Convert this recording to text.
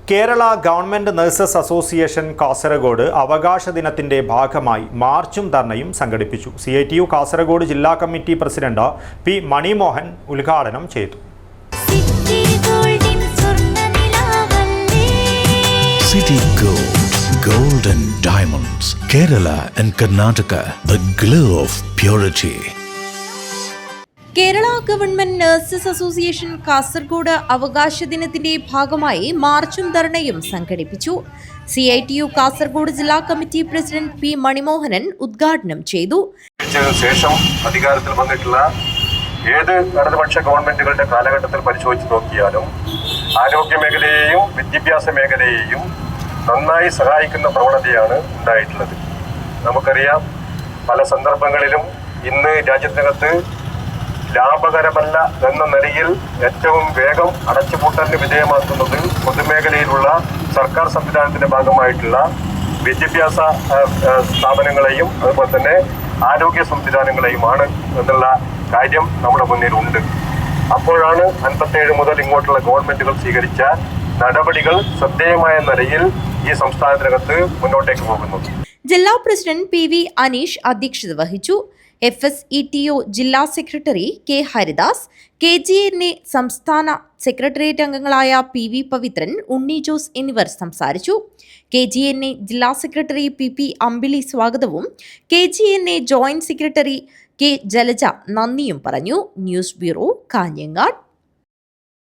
Kerala government nurses association Kasaragod അവകാശ ദിനത്തിന്റെ ഭാഗമായി മാർച്ചും ധർണയും സംഘടിപ്പിച്ചു. CITU കാസർഗോഡ് ജില്ലാ കമ്മിറ്റി പ്രസിഡന്റ് P. മണിമോഹൻ ഉദ്ഘാടനം ചെയ്തു. City Gold and Diamonds, Kerala and Karnataka, the glow of purity. Kerala government nurses association Kasaragod അവകാശ ദിനത്തിന്റെ ഭാഗമായി മാർച്ചും ധർണയും സംഘടിപ്പിച്ചു. CITU കാസർഗോഡ് ജില്ലാ കമ്മിറ്റി പ്രസിഡന്റ് P. മണിമോഹനൻ ഉദ്ഘാടനം ചെയ്തു. ശേഷം അധികാരത്തിൽ വന്നിട്ടുള്ള ഏത് ഇടതുപക്ഷ ഗവൺമെന്റുകളുടെ കാലഘട്ടത്തിൽ പരിശോധിച്ച് നോക്കിയാലും ആരോഗ്യ മേഖലയെയും വിദ്യാഭ്യാസ മേഖലയെയും നന്നായി സഹായിക്കുന്ന പ്രവണതയാണ് ഉണ്ടായിട്ടുള്ളത്. നമുക്കറിയാം, പല സന്ദർഭങ്ങളിലും ഇന്ന് രാജ്യത്തിനകത്ത് ലാഭകരമല്ല എന്ന നിലയിൽ ഏറ്റവും വേഗം അടച്ചുപൂട്ടലിന് വിധേയമാക്കുന്നത് പൊതുമേഖലയിലുള്ള സർക്കാർ സംവിധാനത്തിന്റെ ഭാഗമായിട്ടുള്ള വിദ്യാഭ്യാസ സ്ഥാപനങ്ങളെയും അതുപോലെ തന്നെ ആരോഗ്യ സംവിധാനങ്ങളെയുമാണ് എന്നുള്ള കാര്യം നമ്മുടെ മുന്നിലുണ്ട്. അപ്പോഴാണ് 57 മുതൽ ഇങ്ങോട്ടുള്ള ഗവൺമെന്റുകൾ സ്വീകരിച്ച നടപടികൾ ശ്രദ്ധേയമായ നിലയിൽ ഈ സംസ്ഥാനത്തിനകത്ത് മുന്നോട്ടേക്ക് പോകുന്നത്. ജില്ലാ പ്രസിഡന്റ് PV അനീഷ് അധ്യക്ഷത വഹിച്ചു. FSETO ജില്ലാ സെക്രട്ടറി K. ഹരിദാസ്, KGNA സംസ്ഥാന സെക്രട്ടേറിയറ്റ് അംഗങ്ങളായ PV പവിത്രൻ, ഉണ്ണി ജോസ് എന്നിവർ സംസാരിച്ചു. KGNA ജില്ലാ സെക്രട്ടറി PP അമ്പിളി സ്വാഗതവും KGNA joint secretary K. Jalaja നന്ദിയും പറഞ്ഞു. News bureau, Kanhangad.